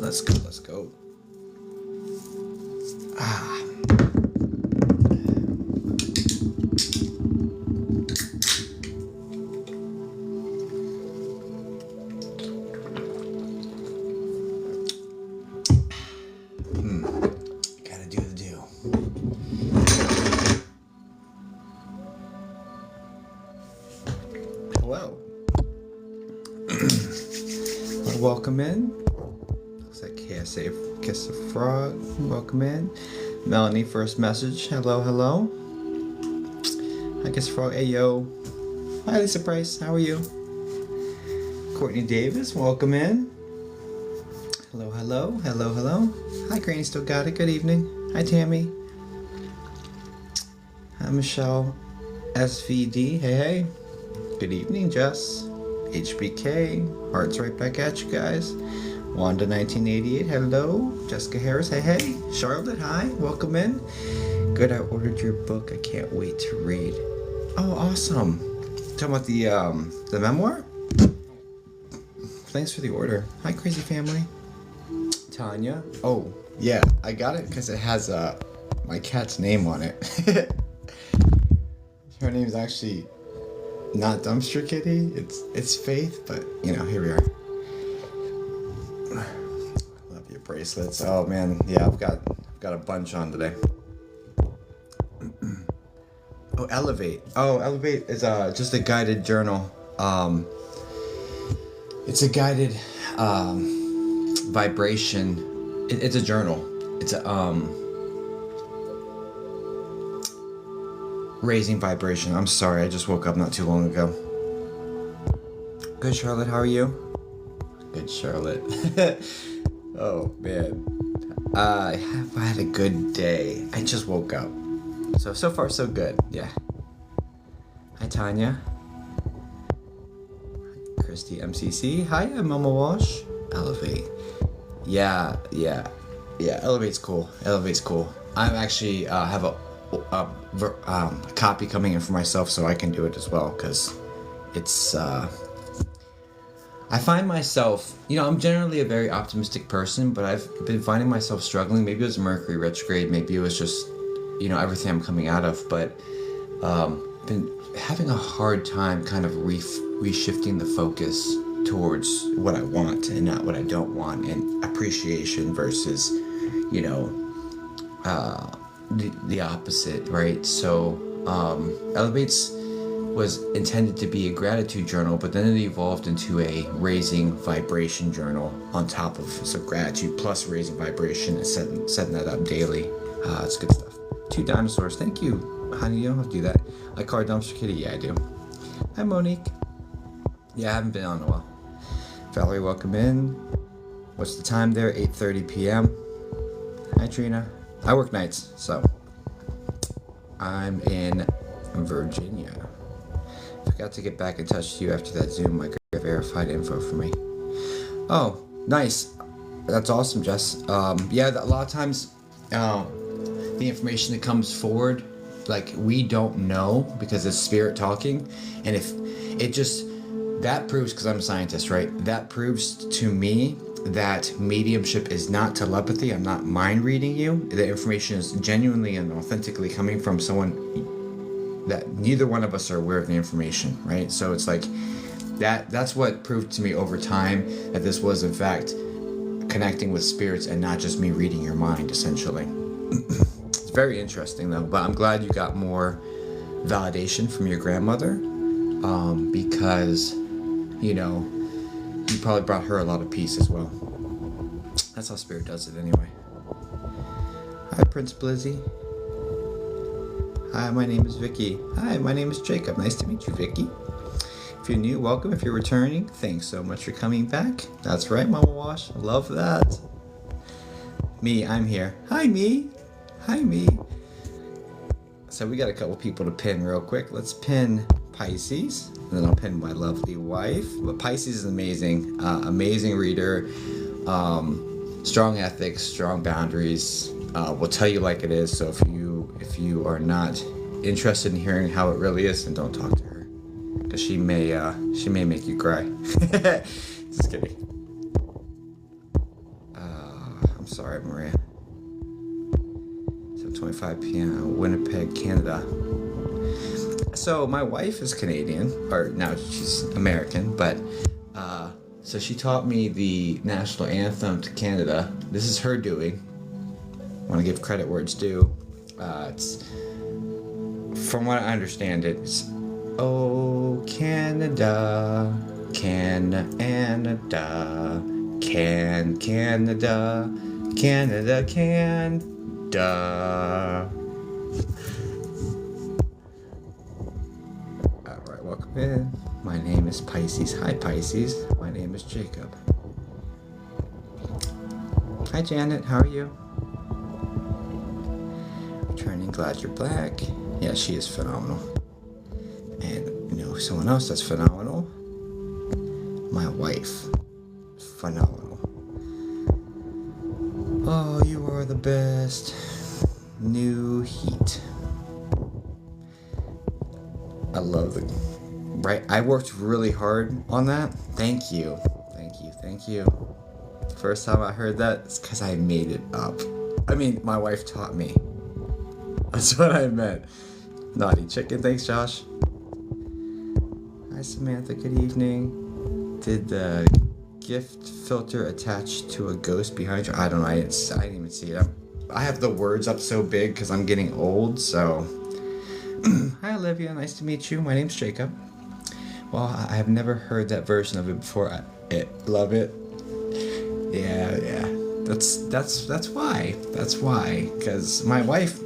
Let's go, let's go. Ah. Gotta do the do. Hello. Welcome in. Looks like KSA Kiss the Frog. Welcome in. Melanie, first message. Hello, hello. Hi, Kiss the Frog. Hey, yo. Hi, Lisa Price. How are you? Courtney Davis. Welcome in. Hello, hello. Hello, hello. Hi, Granny. Still got it. Good evening. Hi, Tammy. Hi, Michelle. SVD. Hey, hey. Good evening, Jess. HBK. Hearts right back at you guys. Wanda 1988. Hello. Jessica Harris. Hey, hey. Charlotte. Hi. Welcome in. Good. I ordered your book. I can't wait to read. Oh, awesome. Talking about the memoir? Thanks for the order. Hi, Crazy Family. Tanya. Oh, yeah. I got it because it has my cat's name on it. Her name's actually not Dumpster Kitty. It's Faith, but you know, here we are. Love your bracelets. Oh man, yeah, I've got a bunch on today. Oh, Elevate. Oh, Elevate is just a guided journal. It's a guided vibration. It's a journal. It's a raising vibration. I'm sorry, I just woke up not too long ago. Good, Charlotte. How are you? Good, Charlotte. Oh man, I had a good day. I just woke up. So far so good. Yeah. Hi, Tanya. Christy MCC. Hi, I'm Mama Wash. Elevate. Yeah. Elevate's cool. I'm actually have a copy coming in for myself, so I can do it as well, because it's I find myself, you know, I'm generally a very optimistic person, but I've been finding myself struggling. Maybe it was Mercury retrograde, maybe it was just, you know, everything I'm coming out of, but been having a hard time kind of reshifting the focus towards what I want and not what I don't want, and appreciation versus, you know, the opposite, right? So Elevates was intended to be a gratitude journal, but then it evolved into a raising vibration journal on top of, so gratitude plus raising vibration and setting that up daily. It's good stuff. 2 dinosaurs. Thank you, honey. You don't have to do that. Like Car Dumpster Kitty. Yeah, I do. Hi, Monique. Yeah, I haven't been on in a while. Valerie, welcome in. What's the time there? 8:30 p.m. Hi, Trina. I work nights, so I'm in Virginia. Forgot to get back in touch with you after that Zoom. I got verified info for me. Oh, nice. That's awesome, Jess. Yeah, a lot of times the information that comes forward, like, we don't know because it's spirit talking, and if it just, that proves, because I'm a scientist, right? That proves to me that mediumship is not telepathy. I'm not mind reading you. The information is genuinely and authentically coming from someone that neither one of us are aware of the information, right? So it's like that's what proved to me over time that this was in fact connecting with spirits and not just me reading your mind, essentially. It's very interesting though, but I'm glad you got more validation from your grandmother, because, you know, you probably brought her a lot of peace as well. That's how spirit does it anyway. Hi, Prince Blizzy. Hi, my name is Vicky. Hi, my name is Jacob. Nice to meet you, Vicky. If you're new, welcome. If you're returning, thanks so much for coming back. That's right, Mama Wash. Love that. Me, I'm here. Hi, me. Hi, me. So we got a couple people to pin real quick. Let's pin Pisces, and then I'll pin my lovely wife. But Pisces is amazing. Amazing reader. Strong ethics, strong boundaries. Will tell you like it is. So if you are not interested in hearing how it really is, then don't talk to her. she may make you cry. Just kidding. I'm sorry, Maria. 7:25 p.m. Winnipeg, Canada. So my wife is Canadian, or now she's American, but so she taught me the national anthem to Canada. This is her doing. I want to give credit where it's due. It's, from what I understand, it's "Oh Canada, Canada, Canada, Canada, Canada." Alright, welcome in. My name is Pisces. Hi Pisces. My name is Jacob. Hi Janet, how are you? Returning, glad you're back. Yeah, she is phenomenal. And you know someone else that's phenomenal? My wife. Phenomenal. Oh, you are the best. New heat. I love the... Right, I worked really hard on that. Thank you. Thank you, thank you. First time I heard that, it's because I made it up. I mean, my wife taught me. That's what I meant. Naughty chicken, thanks Josh. Hi Samantha, good evening. Did the gift filter attach to a ghost behind you? I don't know, I didn't even see it. I have the words up so big because I'm getting old, so... Hi Olivia, nice to meet you. My name's Jacob. Well, I have never heard that version of it before. Love it. Yeah. That's why. That's why. Because my wife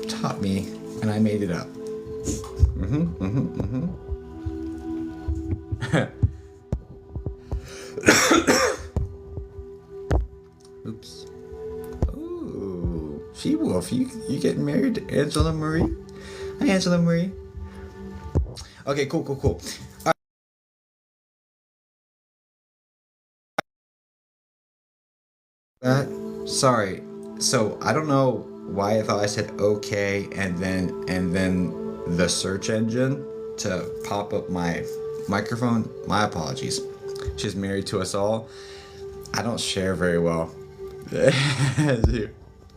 taught me, and I made it up. Oops. Ooh, She-Wolf, you getting married to Angela Marie? Hi, Angela Marie. Okay, cool. Sorry. So I don't know why I thought I said okay, and then the search engine to pop up my microphone. My apologies. She's married to us all. I don't share very well.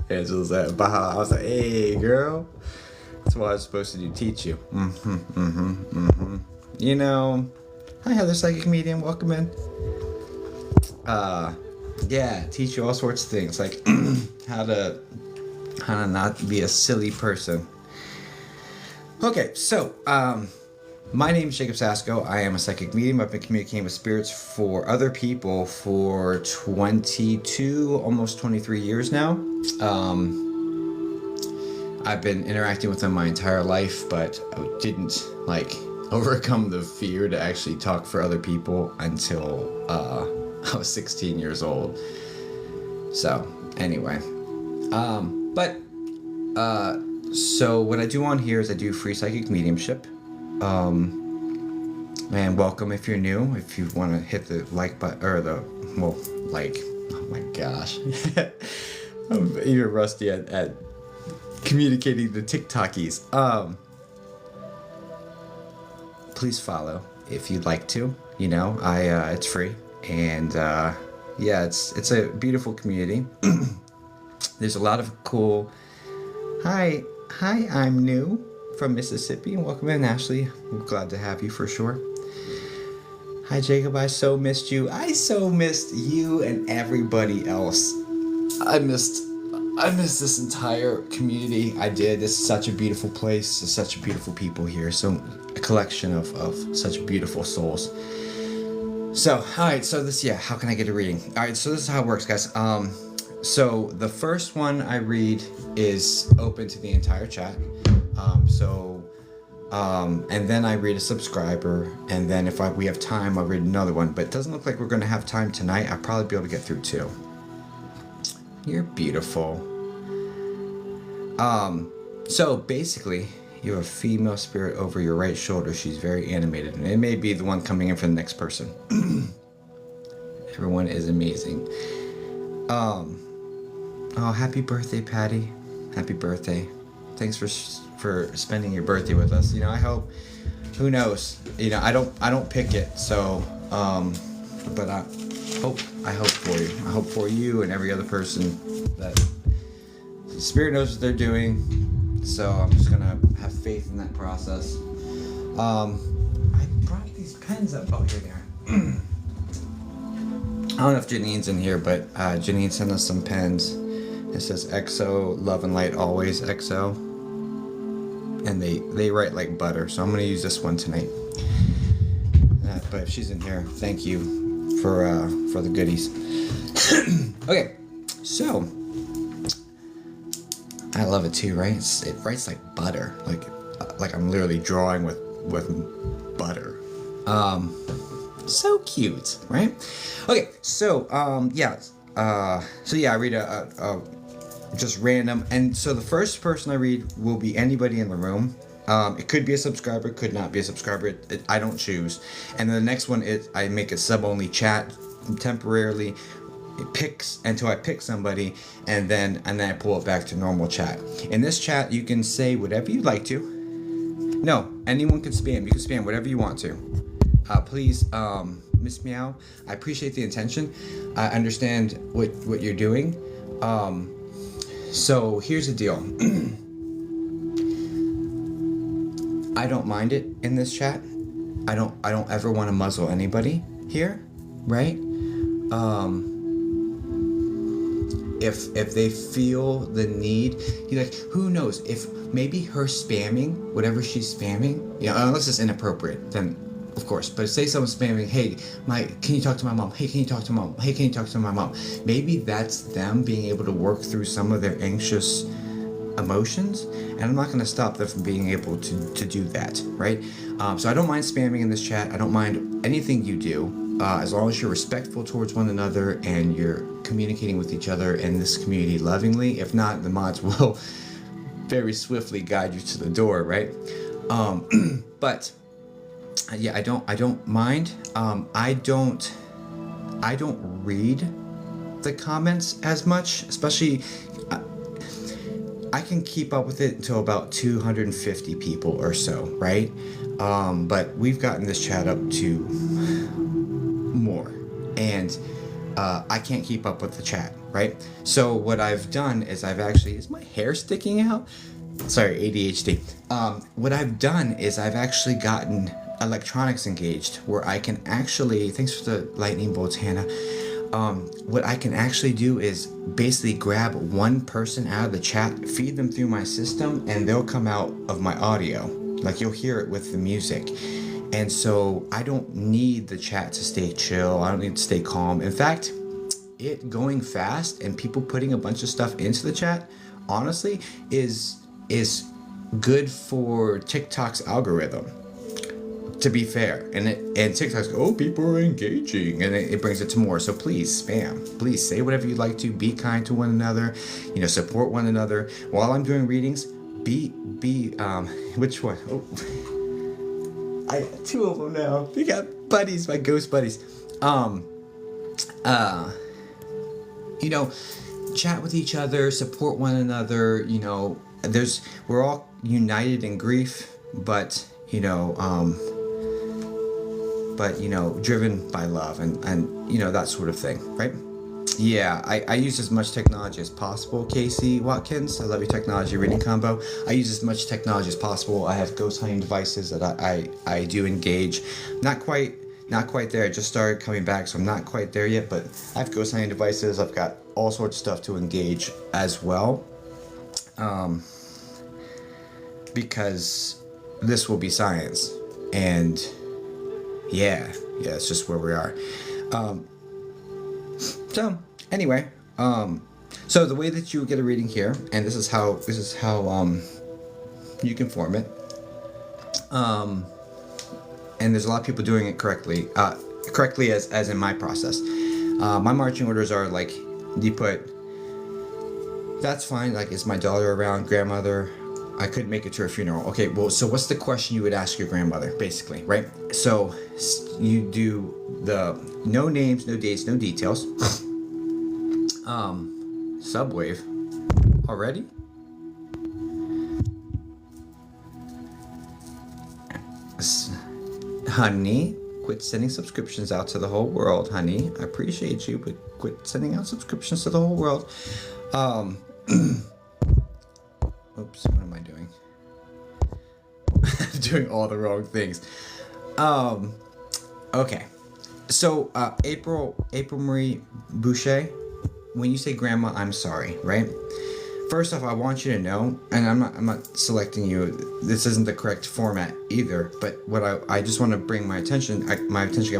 Angela's like, bah. I was like, hey, girl. That's what I was supposed to do, teach you. You know, hi Heather, psychic medium, welcome in. Yeah, teach you all sorts of things, like how to not be a silly person. Okay, so my name is Jacob Sasko. I am a psychic medium. I've been communicating with spirits for other people for 22, almost 23 years now. I've been interacting with them my entire life, but I didn't overcome the fear to actually talk for other people until I was 16 years old. So anyway, so what I do on here is I do free psychic mediumship. And welcome if you're new. If you want to hit the like button or oh my gosh, I'm even rusty at communicating the TikTokies. Please follow if you'd like to. You know, it's free, and yeah, it's a beautiful community. There's a lot of cool. Hi, I'm new from Mississippi, and welcome in, Ashley. I'm glad to have you for sure. Hi, Jacob. I so missed you. I so missed you and everybody else. I missed this entire community. I did. It's such a beautiful place. There's such beautiful people here. So a collection of such beautiful souls. So, alright, so this, how can I get a reading? Alright, so this is how it works, guys. So the first one I read is open to the entire chat. And then I read a subscriber, and then if we have time, I'll read another one. But it doesn't look like we're going to have time tonight. I'll probably be able to get through 2. You're beautiful. So basically, you have a female spirit over your right shoulder. She's very animated, and it may be the one coming in for the next person. Everyone is amazing. Oh, happy birthday, Patty. Happy birthday. Thanks for spending your birthday with us. You know, I hope who knows? You know, I don't pick it. So, but I hope for you. I hope for you and every other person that the Spirit knows what they're doing. So I'm just gonna have faith in that process. I brought these pens up. Oh, here they are. I don't know if Janine's in here, but Janine sent us some pens. It says XO, love and light always, XO. And they write like butter, so I'm going to use this one tonight. But if she's in here, thank you for the goodies. Okay, so I love it too, right? It writes like butter, like I'm literally drawing with butter. So cute, right? Okay, so I read a just random, and so the first person I read will be anybody in the room. It could be a subscriber, could not be a subscriber. I don't choose. And then the next one is I make a sub-only chat temporarily. It picks until I pick somebody, and then I pull it back to normal chat. In this chat, you can say whatever you'd like to. No, anyone can spam. You can spam whatever you want to. Please, Miss Meow, I appreciate the intention. I understand what you're doing. So here's the deal. I don't mind it in this chat. I don't ever want to muzzle anybody here, right? If they feel the need, who knows, if maybe her spamming, whatever she's spamming, unless it's inappropriate, then of course, but say someone's spamming, hey, can you talk to my mom? Hey, can you talk to mom? Hey, can you talk to my mom? Maybe that's them being able to work through some of their anxious emotions, and I'm not going to stop them from being able to do that, right? So I don't mind spamming in this chat. I don't mind anything you do, as long as you're respectful towards one another and you're communicating with each other in this community lovingly. If not, the mods will very swiftly guide you to the door, right? But yeah, I don't mind. I don't read the comments as much, especially I can keep up with it until about 250 people or so, right? But we've gotten this chat up to more, and I can't keep up with the chat, right? So what I've done is is my hair sticking out? Sorry, ADHD. What I've done is I've actually gotten electronics engaged, where I can actually, thanks for the lightning bolts, Hannah. What I can actually do is basically grab one person out of the chat, feed them through my system, and they'll come out of my audio. Like, you'll hear it with the music. And so I don't need the chat to stay chill. I don't need to stay calm. In fact, it going fast and people putting a bunch of stuff into the chat, honestly, is good for TikTok's algorithm. To be fair, and TikTok's people are engaging, and it brings it to more. So please spam, please say whatever you'd like to. Be kind to one another, support one another. While I'm doing readings, be which one? Oh, I got two of them now. We got buddies, my ghost buddies. Chat with each other, support one another. We're all united in grief, but driven by love and that sort of thing, right? Yeah, I use as much technology as possible, Casey Watkins. I love your technology reading combo. I use as much technology as possible. I have ghost hunting devices that I do engage. Not quite there. I just started coming back, so I'm not quite there yet, but I have ghost hunting devices. I've got all sorts of stuff to engage as well. Because this will be science, and yeah, it's just where we are. So anyway, so the way that you get a reading here, and this is how you can form it. And there's a lot of people doing it correctly as in my process. My marching orders are like, you put, that's fine, like, is my daughter around, grandmother? I could make it to her funeral. Okay, well, so what's the question you would ask your grandmother, basically, right? So you do the no names, no dates, no details. Subwave. Already? Honey, quit sending subscriptions out to the whole world, honey. I appreciate you, but quit sending out subscriptions to the whole world. Oops, what am I doing? I'm doing all the wrong things. Okay. So, April Marie Boucher, when you say grandma, I'm sorry, right? First off, I want you to know, and I'm not selecting you. This isn't the correct format either. But what I just want to bring my attention got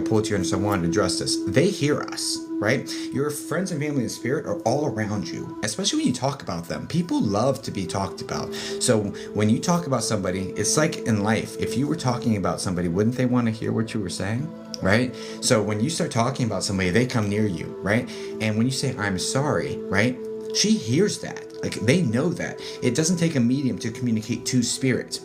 pulled to you, and so I wanted to address this. They hear us, right? Your friends and family in spirit are all around you, especially when you talk about them. People love to be talked about. So when you talk about somebody, it's like in life. If you were talking about somebody, wouldn't they want to hear what you were saying? Right? So when you start talking about somebody, they come near you, right? And when you say, I'm sorry, right? She hears that. Like, they know that. It doesn't take a medium to communicate to spirit.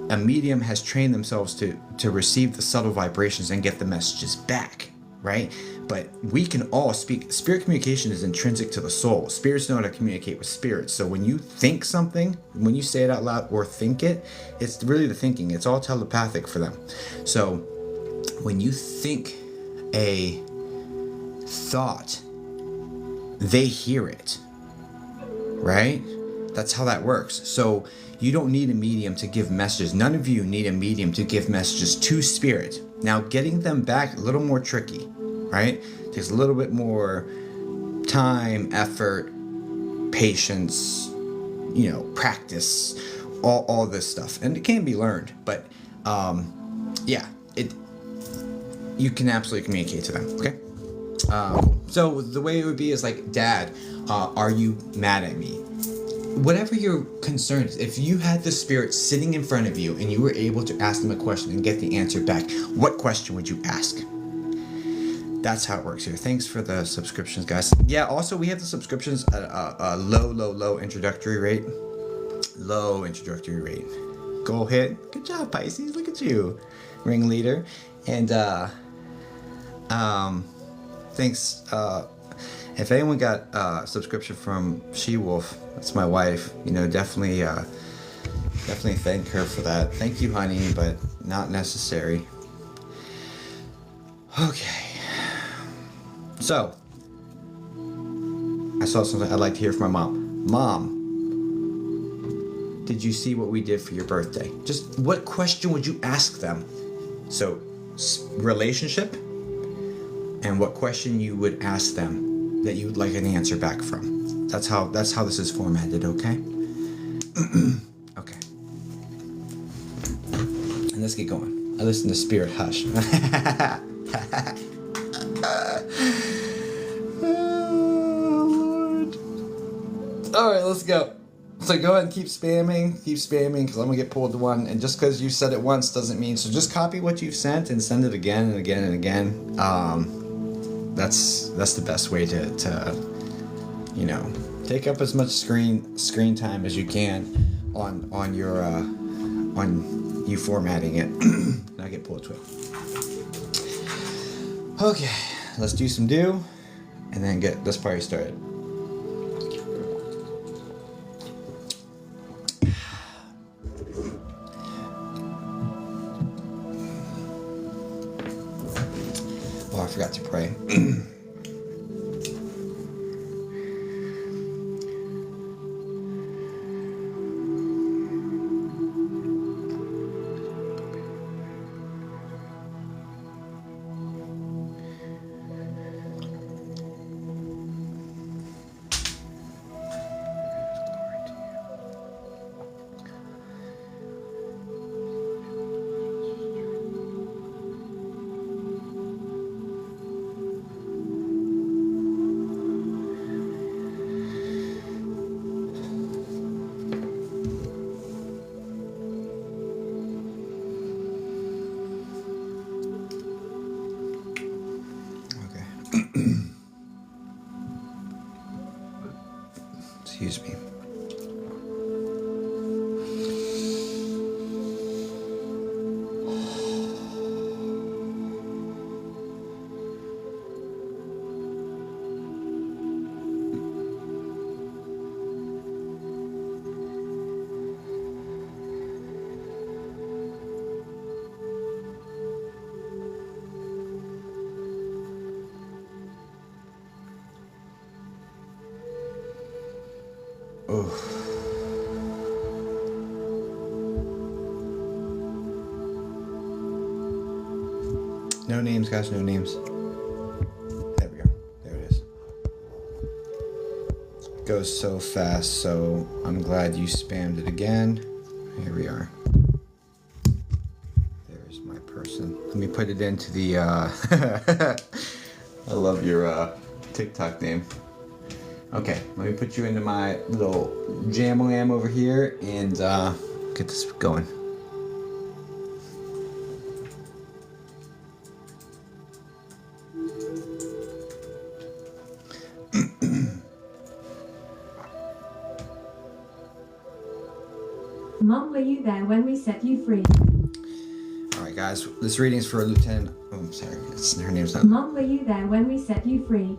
A medium has trained themselves to receive the subtle vibrations and get the messages back, right? But we can all speak. Spirit communication is intrinsic to the soul. Spirits know how to communicate with spirits. So when you think something, when you say it out loud or think it, it's really the thinking. It's all telepathic for them. So when you think a thought, they hear it, right? That's how that works. So you don't need a medium to give messages. None of you need a medium to give messages to spirit. Now, getting them back, a little more tricky, right? Takes a little bit more time, effort, patience, practice, all this stuff. And it can be learned, but you can absolutely communicate to them, okay? So the way it would be is like, Dad, are you mad at me? Whatever your concern is, if you had the spirit sitting in front of you and you were able to ask them a question and get the answer back, what question would you ask? That's how it works here. Thanks for the subscriptions, guys. Yeah, also we have the subscriptions at a low introductory rate. Low introductory rate. Go ahead. Good job, Pisces. Look at you, ringleader. And thanks. If anyone got a subscription from She-Wolf, that's my wife, definitely thank her for that. Thank you, honey, but not necessary. Okay. So, I saw something I'd like to hear from my mom. Mom, did you see what we did for your birthday? Just what question would you ask them? So, relationship, and what question you would ask them that you would like an answer back from. That's how this is formatted, okay? Okay. And let's get going. I listen to Spirit Hush. Oh, Lord. Alright, let's go. So go ahead and keep spamming, because I'm going to get pulled to one. And just because you said it once doesn't mean... So just copy what you've sent and send it again and again and again. That's the best way to take up as much screen time as you can on your on you formatting it. And I get pulled to it. Okay, let's do some and then get this party started. Oh, I forgot to pray. Excuse me. Oh. No names, guys, no names. There we go. There it is. It goes so fast, so I'm glad you spammed it again. Here we are. There's my person. Let me put it into the, I love your TikTok name. Okay, let me put you into my little jam-lam over here and get this going. Mom, were you there when we set you free? Alright guys, this reading's for Lieutenant... Oh, I'm sorry, her name's not... Mom, were you there when we set you free?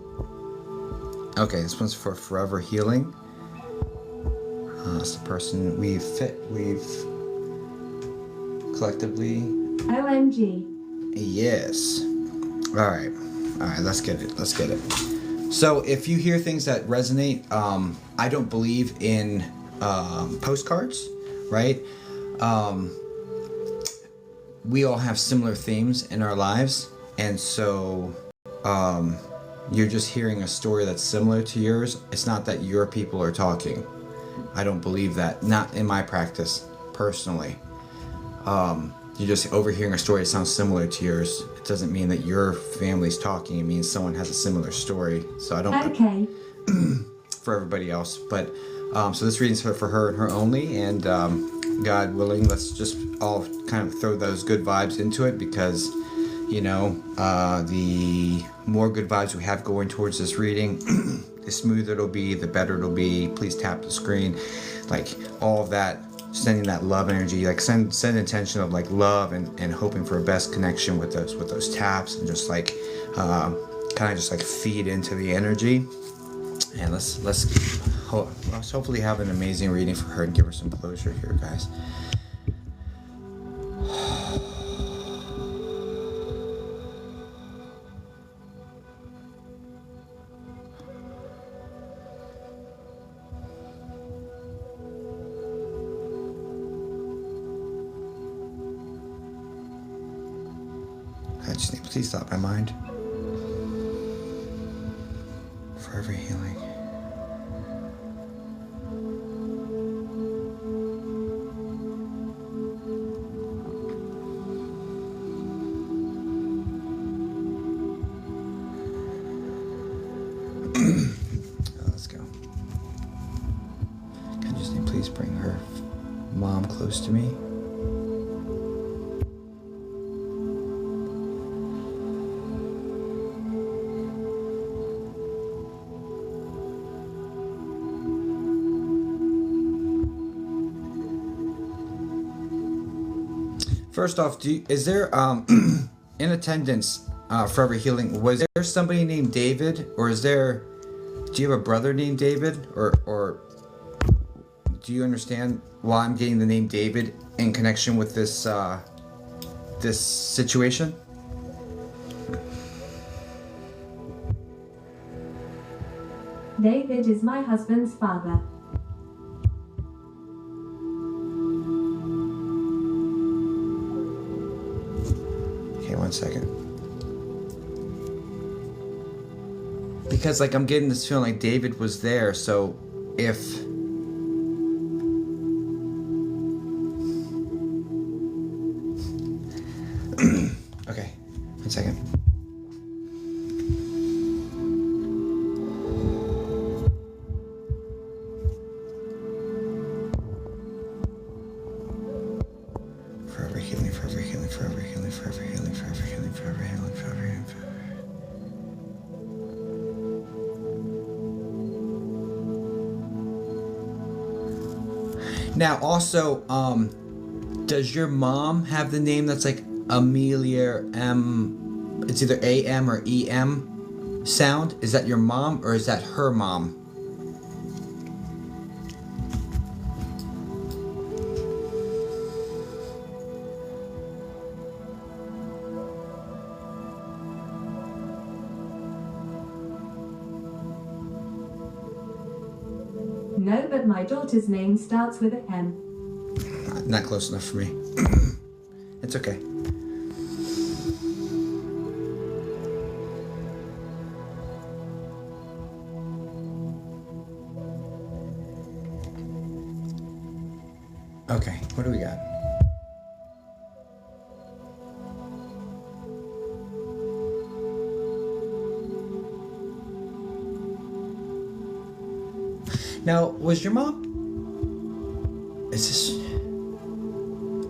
Okay, this one's for Forever Healing. It's the person we've collectively... OMG. Yes. Alright, let's get it. So, if you hear things that resonate, I don't believe in postcards, right? We all have similar themes in our lives, and so you're just hearing a story that's similar to yours. It's not that your people are talking. I don't believe that. Not in my practice, personally. You're just overhearing a story that sounds similar to yours. It doesn't mean that your family's talking. It means someone has a similar story. So I don't... Okay. For everybody else. But, so this reading's for her and her only. And God willing, let's just all kind of throw those good vibes into it, because, you know, the more good vibes we have going towards this reading, the smoother it'll be, the better it'll be. Please tap the screen. Like, all of that, sending that love energy, like send intention of like love and hoping for a best connection with those taps, and just like kind of just like feed into the energy. And let's hopefully have an amazing reading for her and give her some closure here, guys. I just need, please stop my mind. Forever healing. Let's go. Can I just need, please bring her mom close to me. First off, is there in attendance Forever Healing? Was there somebody named David, or do you have a brother named David, or do you understand why I'm getting the name David in connection with this this situation? David is my husband's father. Okay, 1 second. Because like I'm getting this feeling like David was there, so if okay, 1 second. Forever healing, forever healing, forever healing, forever healing, forever healing, forever healing, forever healing, forever. Now, also, does your mom have the name that's like Amelia M? It's either AM or EM sound. Is that your mom, or is that her mom? No, but my daughter's name starts with an M. Not close enough for me. It's okay. Okay, what do we got? Now, was your mom? Is this?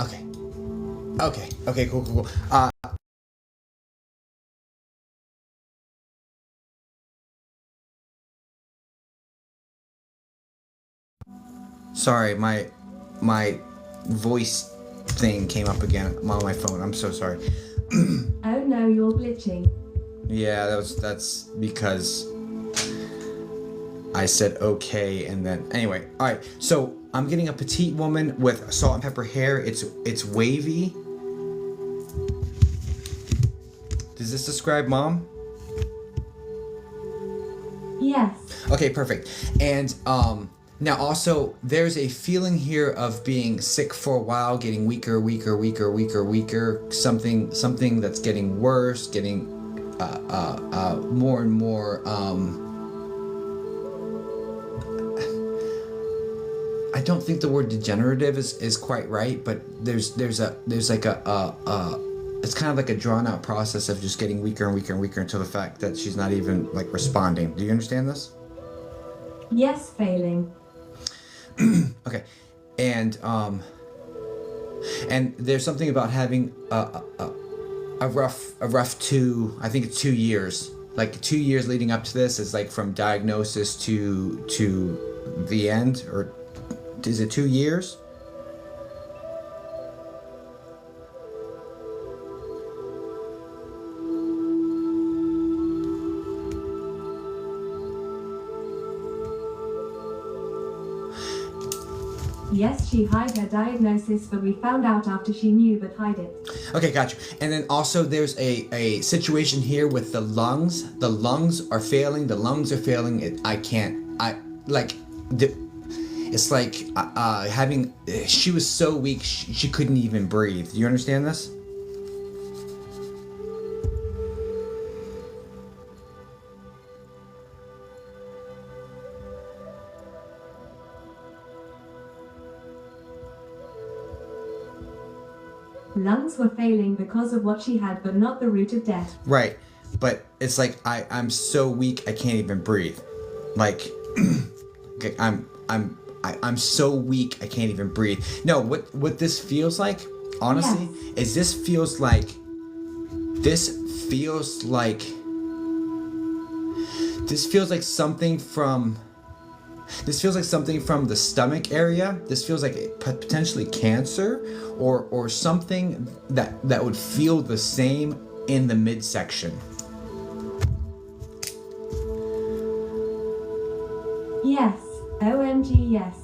Okay. Okay, cool. Sorry, my voice thing came up again. I'm on my phone. I'm so sorry. Oh no, you're glitching. Yeah, that's because I said okay, and then anyway. All right, so I'm getting a petite woman with salt and pepper hair. It's wavy. Does this describe mom? Yes. Okay, perfect. And now also there's a feeling here of being sick for a while, getting weaker, something that's getting worse, getting more and more I don't think the word degenerative is quite right, but there's like a it's kind of like a drawn out process of just getting weaker and weaker until the fact that she's not even like responding. Do you understand this? Yes, failing. Okay, and there's something about having a rough 2 years, like 2 years leading up to this is like from diagnosis to the end, or is it 2 years? Yes, she hid her diagnosis, but we found out after she knew but hide it. Okay, gotcha. And then also there's a situation here with the lungs. The lungs are failing. It's like she was so weak she couldn't even breathe. Do you understand this? Lungs were failing because of what she had, but not the root of death. Right. But it's like I'm so weak I can't even breathe. Like I'm so weak I can't even breathe. No, what this feels like, honestly, is this feels like something from the stomach area. This feels like potentially cancer or something that would feel the same in the midsection. Yes. OMG, yes.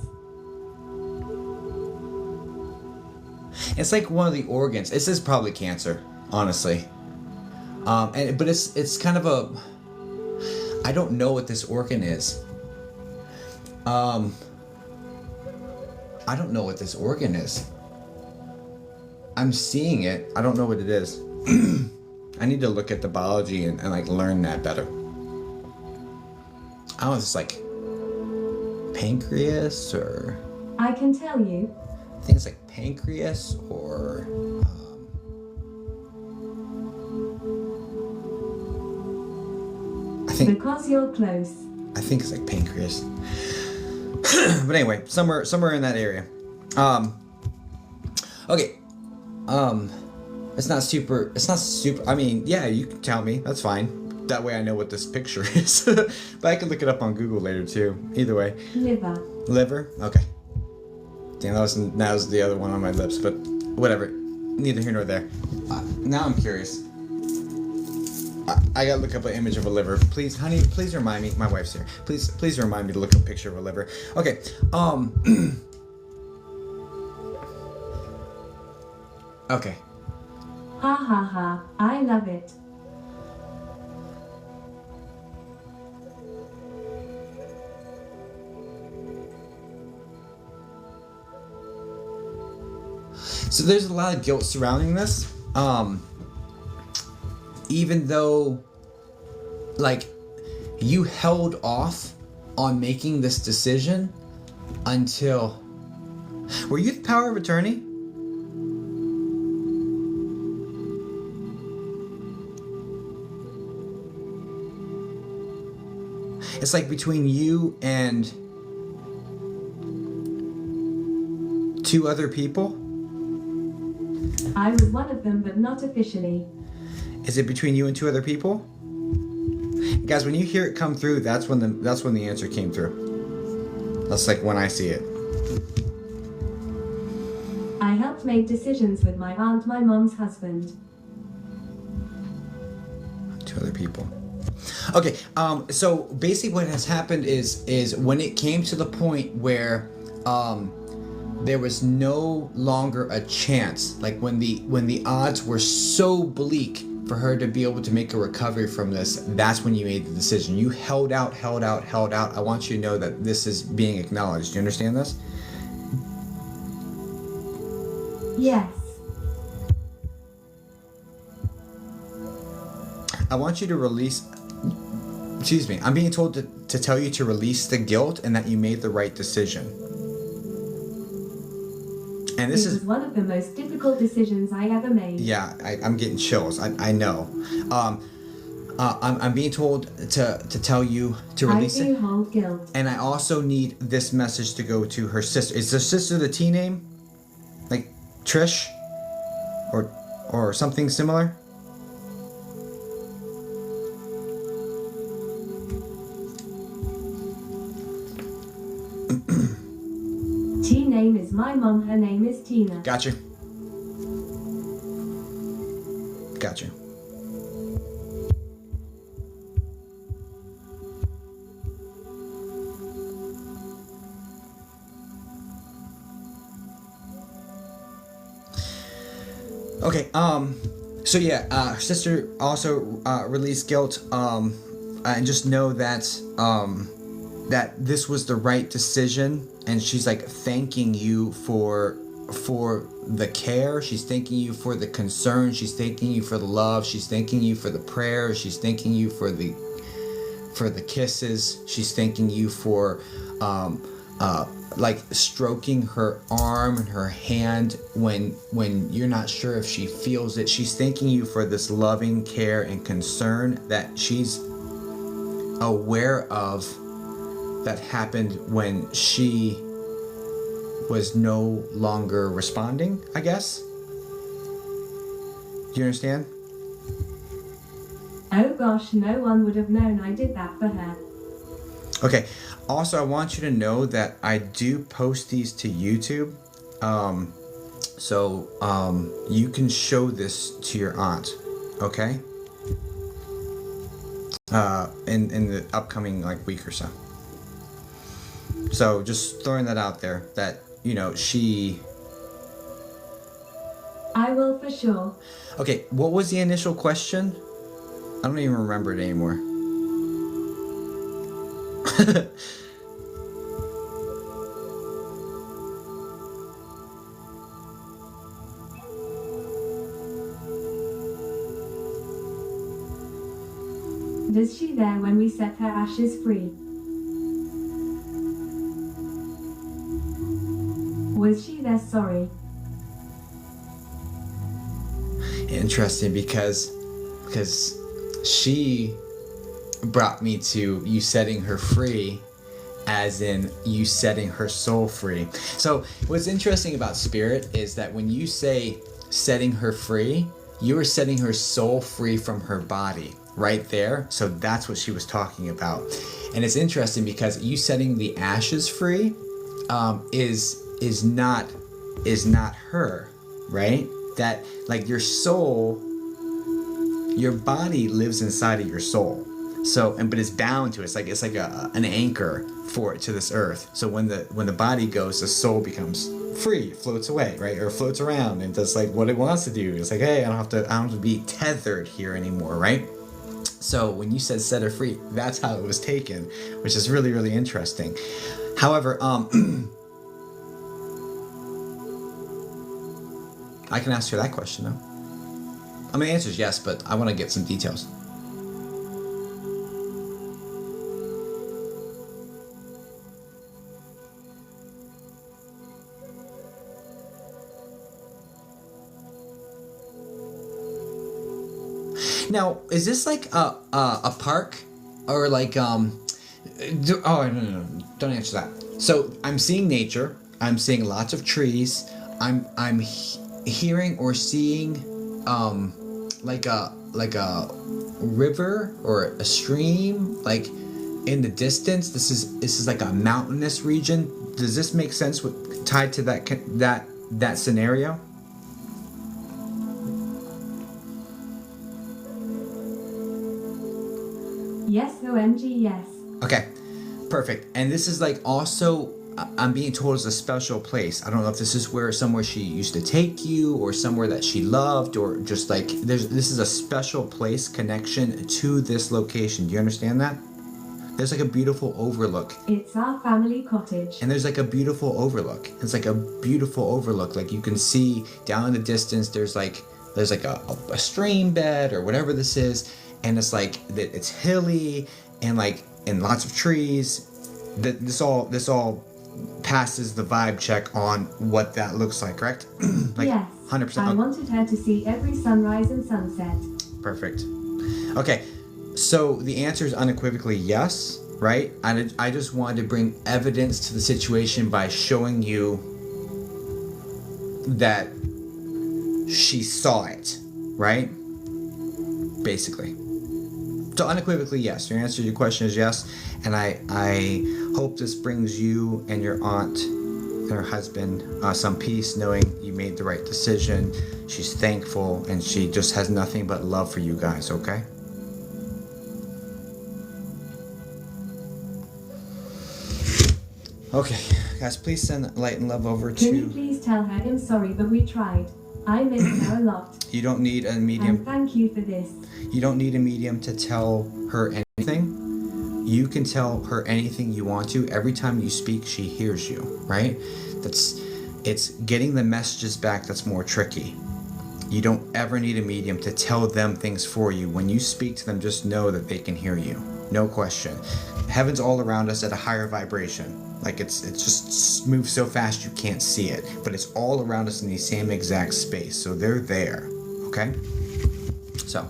It's like one of the organs. This is probably cancer, honestly. But it's kind of a, I don't know what this organ is. I don't know what this organ is. I'm seeing it. I don't know what it is. I need to look at the biology and like learn that better. I don't know if it's like pancreas or... I can tell you. I think it's like pancreas or... Because you're close. I think it's like pancreas. But anyway, somewhere in that area. Okay. It's not super, I mean, yeah, you can tell me, that's fine. That way I know what this picture is. But I can look it up on Google later too. Either way. Liver? Okay. Damn, that was the other one on my lips, but whatever. Neither here nor there. Now I'm curious. I gotta look up an image of a liver. Please, honey, please remind me. My wife's here. Please remind me to look up a picture of a liver. Okay. Okay. Ha ha ha. I love it. So there's a lot of guilt surrounding this. Even though, like, you held off on making this decision until... Were you the power of attorney? It's like between you and 2 other people? I was one of them, but not officially. Is it between you and 2 other people? Guys, when you hear it come through, that's when the answer came through. That's like when I see it. I helped make decisions with my aunt, my mom's husband. 2 other people. Okay, so basically what has happened is when it came to the point where there was no longer a chance, like when the odds were so bleak for her to be able to make a recovery from this, that's when you made the decision. You held out. I want you to know that this is being acknowledged. Do you understand this? Yes. I want you to release... Excuse me. I'm being told to tell you to release the guilt and that you made the right decision. And this is one of the most difficult decisions I ever made. Yeah, I'm getting chills. I know. I'm being told to tell you to release it. I do hold guilt. And I also need this message to go to her sister. Is her sister the T name? Like Trish? Or something similar? T name is my mom, her name is Tina. Gotcha. Okay, so yeah, her sister also released guilt, and just know that that this was the right decision, and she's like thanking you for the care, she's thanking you for the concern, she's thanking you for the love, she's thanking you for the prayers, she's thanking you for the kisses, she's thanking you for like stroking her arm and her hand when you're not sure if she feels it. She's thanking you for this loving care and concern that she's aware of, that happened when she was no longer responding, I guess. Do you understand? Oh gosh, no one would have known I did that for her. Okay, also I want you to know that I do post these to YouTube, so you can show this to your aunt, okay? In the upcoming like week or so. So just throwing that out there, that, you know, she... I will for sure. Okay, what was the initial question? I don't even remember it anymore. Was she there when we set her ashes free? Was she there sorry? Interesting, because she brought me to you setting her free, as in you setting her soul free. So what's interesting about spirit is that when you say setting her free, you are setting her soul free from her body right there. So that's what she was talking about. And it's interesting because you setting the ashes free is not her, right? That, like, your soul, your body lives inside of your soul. So, but it's bound to it. It's like an anchor for it to this earth. So when the body goes, the soul becomes free, it floats away, right? Or floats around and does like what it wants to do. It's like, hey, I don't have to be tethered here anymore, right? So when you said set her free, that's how it was taken, which is really, really interesting. However, I can ask her that question though. I mean, the answer is yes, but I want to get some details. Now, is this like a park or like oh no, don't answer that. So I'm seeing nature. I'm seeing lots of trees. I'm hearing or seeing like a river or a stream like in the distance. This is like a mountainous region. Does this make sense with tied to that scenario? Yes, OMG, yes. Okay, perfect. And this is like also, I'm being told it's a special place. I don't know if this is somewhere she used to take you or somewhere that she loved or just like, this is a special place connection to this location. Do you understand that? There's like a beautiful overlook. It's our family cottage. And there's like a beautiful overlook. It's like a beautiful overlook. Like you can see down in the distance, there's like a stream bed or whatever this is. And it's like it's hilly and like and lots of trees. This all passes the vibe check on what that looks like, correct? Like yes. 100%. I wanted her to see every sunrise and sunset. Perfect. Okay, so the answer is unequivocally yes, right? I just wanted to bring evidence to the situation by showing you that she saw it, right? Basically. So unequivocally, yes. Your answer to your question is yes, and I hope this brings you and your aunt and her husband some peace, knowing you made the right decision. She's thankful, and she just has nothing but love for you guys. Okay. Okay, guys, please send light and love over to. Can you please tell her I'm sorry, but we tried. I miss her a lot. You don't need a medium. And thank you for this. You don't need a medium to tell her anything. You can tell her anything you want to. Every time you speak, she hears you, right? It's getting the messages back that's more tricky. You don't ever need a medium to tell them things for you. When you speak to them, just know that they can hear you. No question. Heaven's all around us at a higher vibration. Like it's just moves so fast you can't see it. But it's all around us in the same exact space. So they're there. Okay? So,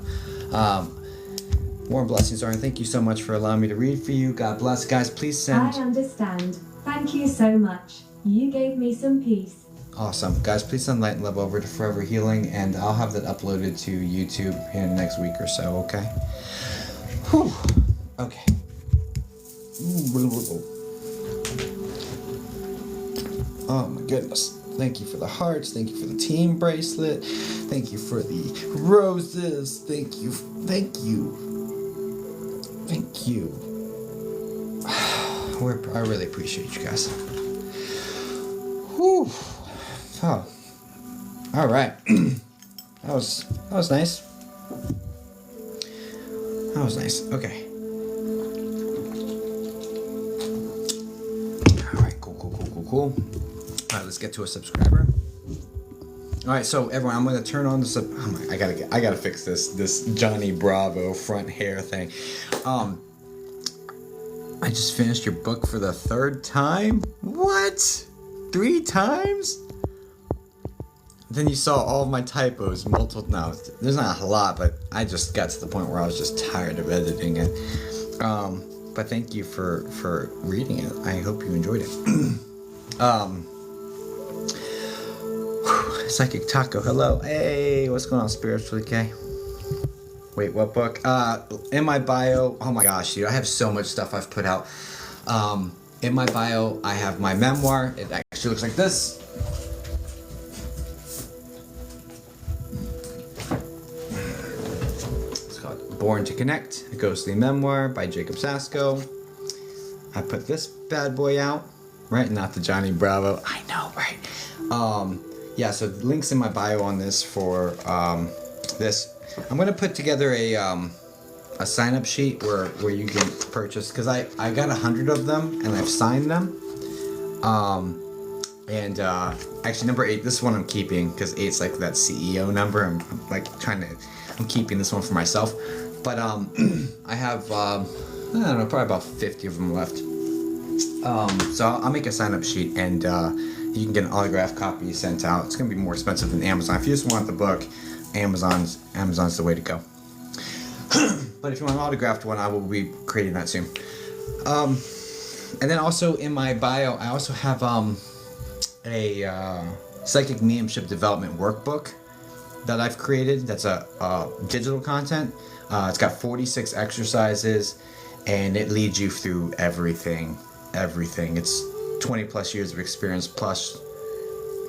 warm blessings, Arn. Thank you so much for allowing me to read for you. God bless. Guys, please send. I understand. Thank you so much. You gave me some peace. Awesome. Guys, please send light and love over to Forever Healing, and I'll have that uploaded to YouTube in the next week or so, okay? Whew. Okay. Oh my goodness. Thank you for the hearts. Thank you for the team bracelet. Thank you for the roses. Thank you. Thank you. Thank you. I really appreciate you guys. Whew. Oh. All right. That was nice. That was nice. Okay. All right. Cool. All right, let's get to a subscriber. All right, so everyone, I'm gonna turn on the I gotta fix this Johnny Bravo front hair thing. I just finished your book for the 3rd time. What? 3 times? Then you saw all of my typos, multiple. No, there's not a lot, but I just got to the point where I was just tired of editing it. But thank you for reading it. I hope you enjoyed it. Psychic Taco, hello. Hey, what's going on, Spiritually K? Wait, what book? In my bio, oh my gosh, dude, I have so much stuff I've put out. In my bio, I have my memoir. It actually looks like this. It's called Born to Connect, a ghostly memoir by Jacob Sasko. I put this bad boy out, right? Not the Johnny Bravo. I know, right? Yeah, so links in my bio on this for this. I'm gonna put together a sign-up sheet where you can purchase, because I got 100 of them and I've signed them. And actually, number 8, this one I'm keeping because 8's like that CEO number. I'm like I'm keeping this one for myself. But I have, I don't know, probably about 50 of them left. So I'll make a sign up sheet, and you can get an autographed copy sent out. It's going to be more expensive than Amazon. If you just want the book, Amazon's the way to go. But if you want an autographed one, I will be creating that soon. And then also in my bio, I also have a psychic mediumship development workbook that I've created. That's a digital content. It's got 46 exercises, and it leads you through everything. It's 20 plus years of experience plus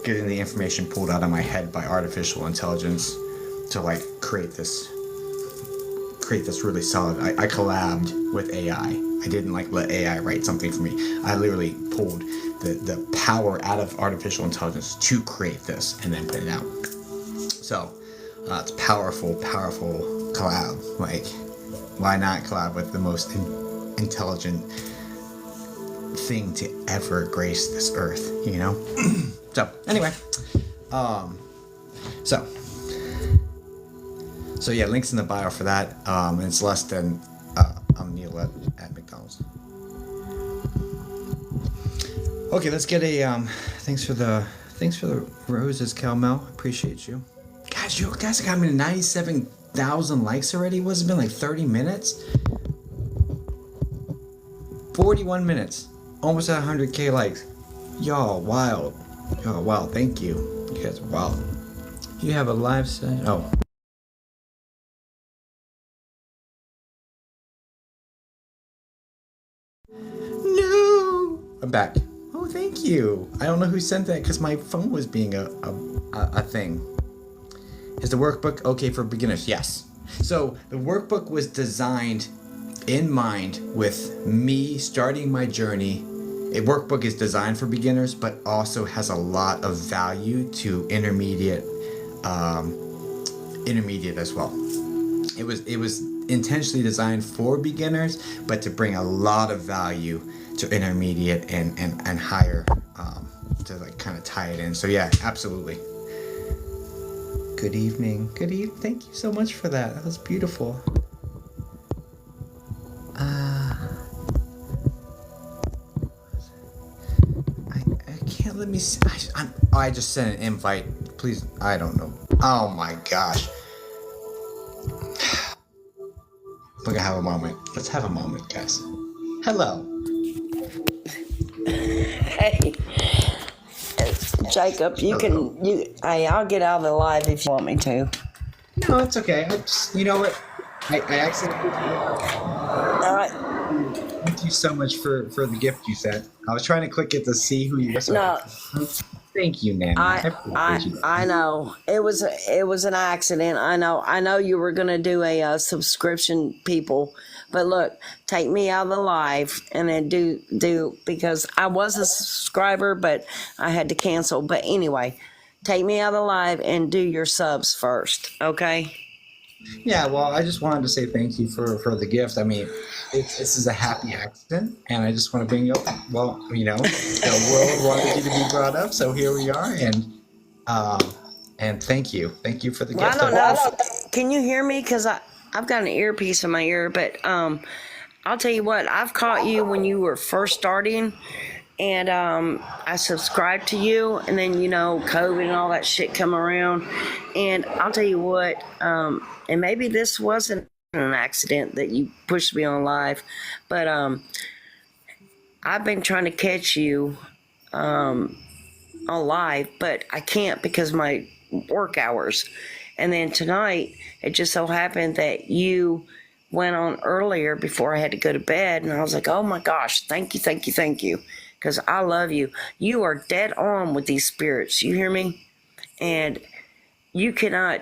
getting the information pulled out of my head by artificial intelligence to like create this really solid. I collabed with AI. I didn't like let AI write something for me. I literally pulled the power out of artificial intelligence to create this and then put it out. So it's powerful collab. Like, why not collab with the most intelligent thing to ever grace this earth, you know? So anyway, so yeah, links in the bio for that. And it's less than I'm Neil at McDonald's. Okay, let's get a thanks for the roses, Cal-Mel. Appreciate you. Guys, you guys got me to 97,000 likes already. What's it been, like 30 minutes? 41 minutes. Almost at 100k likes. Y'all wild. Thank you. You guys are wild. You have a live session. Oh. No. I'm back. Oh, thank you. I don't know who sent that because my phone was being a thing. Is the workbook okay for beginners? Yes. So the workbook was designed in mind with me starting my journey. A workbook is designed for beginners, but also has a lot of value to intermediate as well. It was intentionally designed for beginners, but to bring a lot of value to intermediate and higher, to like kind of tie it in. So yeah, absolutely. Good evening. Thank you so much for that. That was beautiful. I can't, let me see. I just sent an invite. Please, I don't know. Oh my gosh. We're gonna have a moment. Let's have a moment, guys. Hello. Hey, Jacob, I'll get out of the live if you want me to. No, it's okay. You know what? I accidentally. All right. Thank you so much for the gift you sent. I was trying to click it to see who you were. No. Thank you, Nana. I know it was an accident. I know you were gonna do a subscription, people, but look, take me out of the live and then do because I was a subscriber, but I had to cancel. But anyway, take me out of the live and do your subs first, okay? Yeah, well, I just wanted to say thank you for the gift. I mean, this is a happy accident, and I just want to bring you up. Well, you know, the world wanted you to be brought up, so here we are, and thank you for the gift. I don't know. Can you hear me? Because I've got an earpiece in my ear, but I'll tell you what. I've caught you when you were first starting, and I subscribed to you, and then COVID and all that shit come around, and I'll tell you what. And maybe this wasn't an accident that you pushed me on live, but I've been trying to catch you on live, but I can't because my work hours. And then tonight, it just so happened that you went on earlier before I had to go to bed, and I was like, oh my gosh, thank you, because I love you. You are dead on with these spirits, you hear me? And you cannot...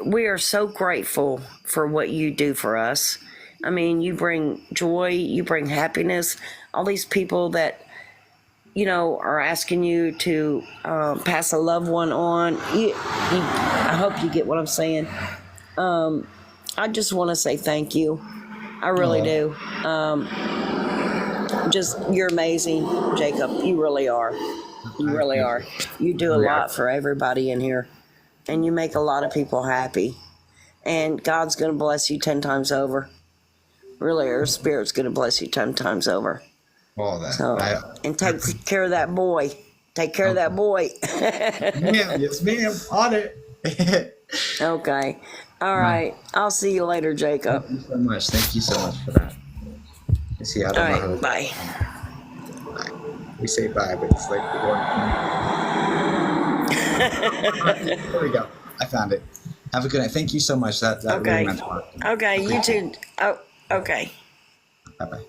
We are so grateful for what you do for us. I mean, you bring joy, you bring happiness. All these people that, are asking you to pass a loved one on. I hope you get what I'm saying. I just want to say thank you. I really do. You're amazing, Jacob. You really are. You I really appreciate are. it. You do a Really, lot for everybody in here, and you make a lot of people happy. And God's going to bless you 10 times over. Really, your spirit's going to bless you 10 times over. all that. So, and take care of that boy. Take care of that boy. Ma'am, yes, ma'am. On it. Okay. All Bye. right. I'll see you later, Jacob. Thank you so much. Thank you so much for that. You see, I All don't know how right. to. Bye. Bye. We say bye, but it's like we're going. There we go. I found it. Have a good night. Thank you so much. That really Okay. meant a lot. Okay. You too. Oh, okay. Bye bye.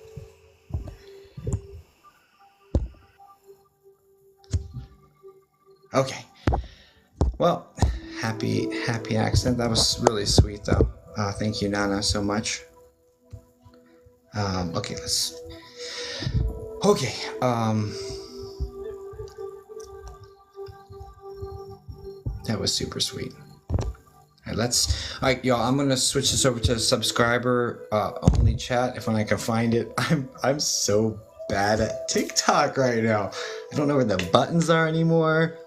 Okay. Well, happy accident. That was really sweet, though. Thank you, Nana, so much. Okay, let's. Okay. That was super sweet. All right, y'all. I'm gonna switch this over to subscriber only chat if I can find it. I'm so bad at TikTok right now. I don't know where the buttons are anymore.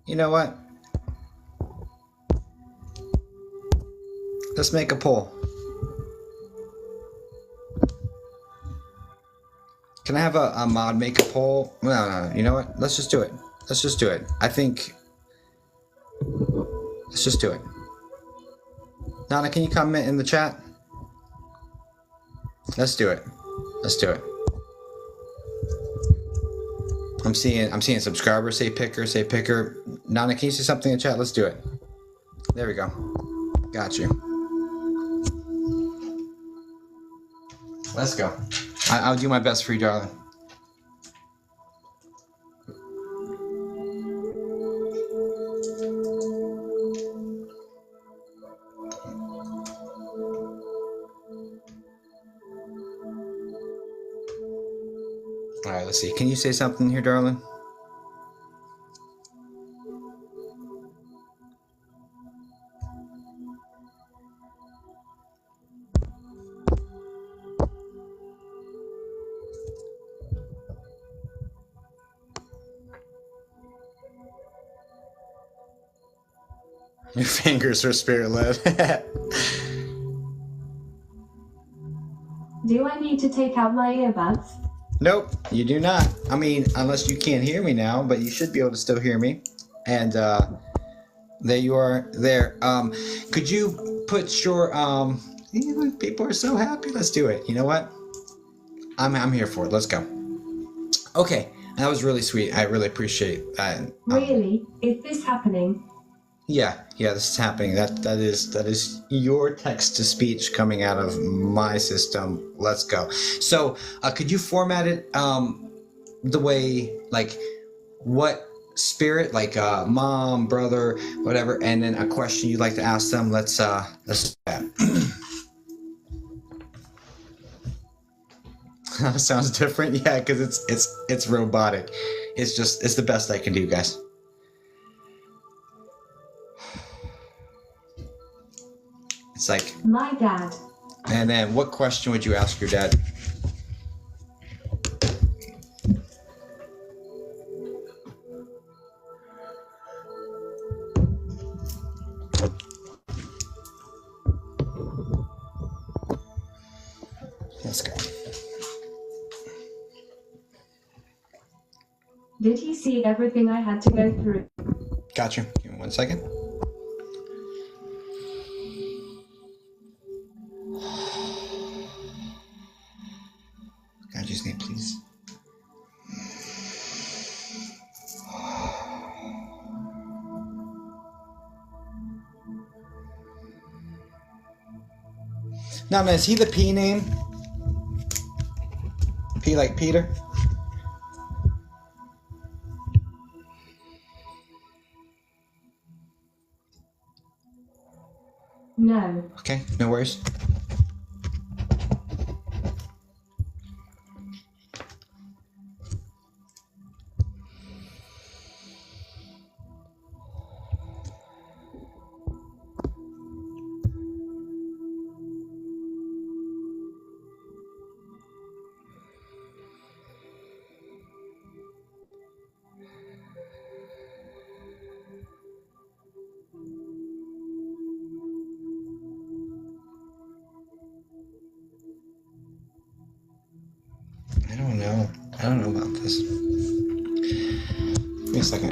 You know what? Let's make a poll. Can I have a mod make a poll? No. You know what? Let's just do it. Let's just do it. I think. Let's just do it. Nana, can you comment in the chat? Let's do it. Let's do it. I'm seeing subscribers say picker. Nana, can you say something in the chat? Let's do it. There we go. Got you. Let's go. I'll do my best for you, darling. All right, let's see. Can you say something here, darling? Your fingers are spirit led. Do I need to take out my earbuds? Nope, you do not. I mean, unless you can't hear me now, but you should be able to still hear me. And there you are. There. Could you put your people are so happy. Let's do it. You know what? I'm here for it. Let's go. Okay, that was really sweet. I really appreciate that. Really? Is this happening? Yeah, this is happening. That is your text to speech coming out of my system. Let's go. So, could you format it the way, like, what spirit, like mom, brother, whatever, and then a question you'd like to ask them? Let's do that. Sounds different. Yeah, because it's robotic. It's the best I can do, guys. It's like, My dad. and then what question would you ask your dad? Let's go. Did he see everything I had to go through? Gotcha. Give me 1 second. God, just name, please. Now, man, is he the P name? P like Peter? No. Okay, no worries. I don't know about this. Give me a second.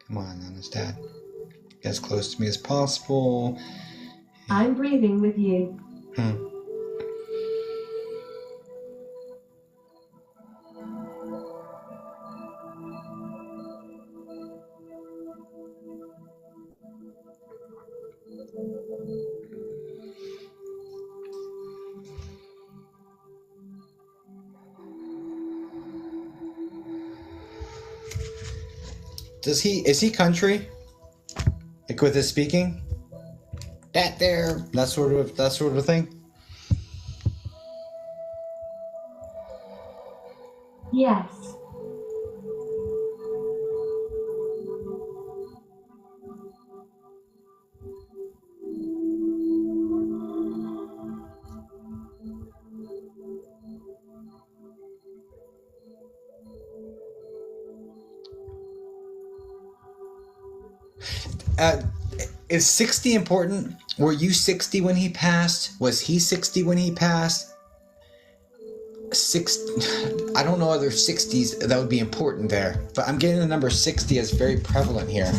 Come on, honest dad. Get as close to me as possible. I'm breathing with you. Is he country? Like with his speaking? That sort of thing? Yes. Is 60 important? Were you 60 when he passed? Was he 60 when he passed? I don't know other 60s that would be important there, but I'm getting the number 60 as very prevalent here.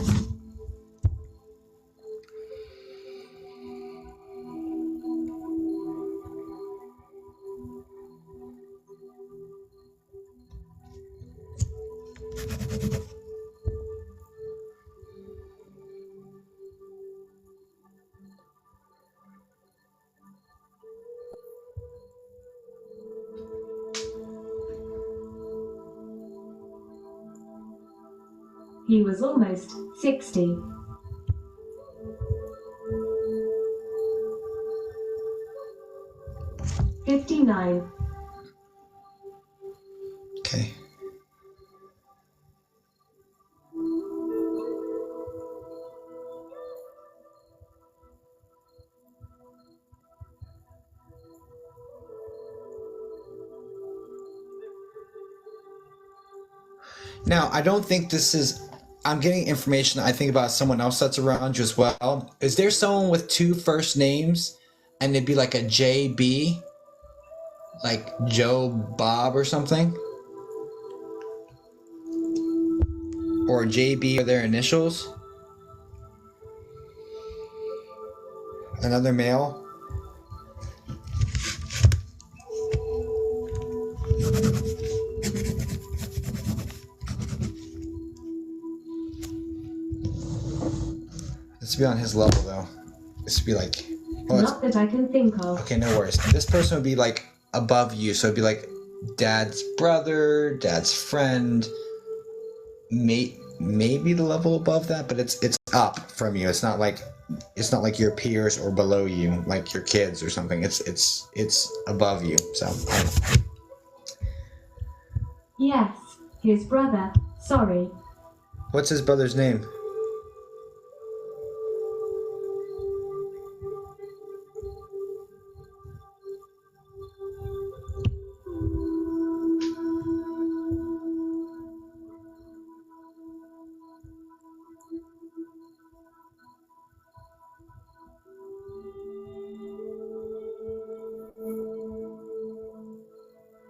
He was almost 60. $59. Okay. Now, I don't think this is... I'm getting information I think about someone else that's around you as well. Is there someone with two first names and it'd be like a JB? Like Joe Bob or something? Or JB are their initials? Another male? This would be on his level though. This would be like... Not that I can think of. Okay, no worries. This person would be like above you, so it'd be like dad's brother, dad's friend, maybe the level above that, but it's up from you. It's not like your peers or below you, like your kids or something. It's above you. So. Yes, his brother. Sorry. What's his brother's name?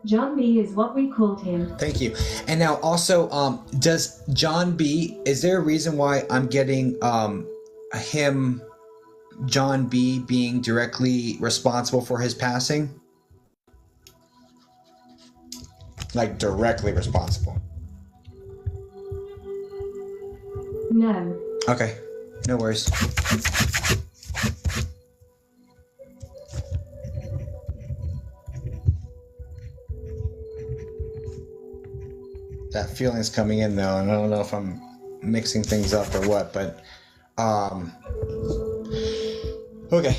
John B is what we called him. Thank you. And now also, does John B, is there a reason why I'm getting him John B being directly responsible for his passing? Like directly responsible. No. Okay, no worries. That feeling's coming in though, and I don't know if I'm mixing things up or what, but okay.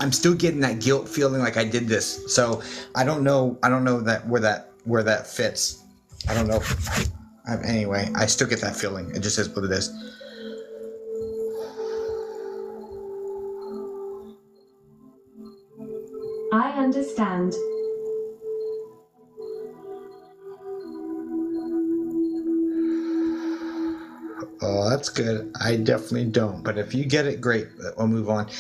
I'm still getting that guilt feeling like I did this. So I don't know that where that fits. I don't know. Anyway, I still get that feeling. It just is what it is. I understand. Oh, that's good. I definitely don't. But if you get it, great. We'll move on.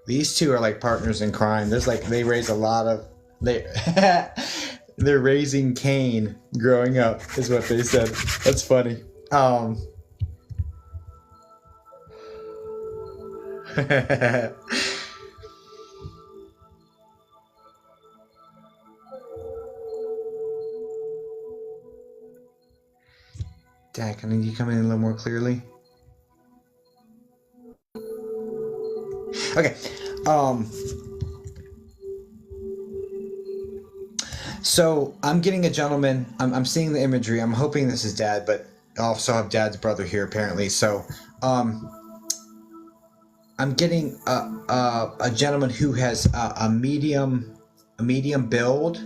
These two are like partners in crime. There's like they raise a lot of they're raising Cain growing up is what they said. That's funny. Dad, can you come in a little more clearly? Okay. So I'm getting a gentleman. I'm seeing the imagery. I'm hoping this is Dad, but I also have Dad's brother here apparently. So I'm getting a gentleman who has a medium build.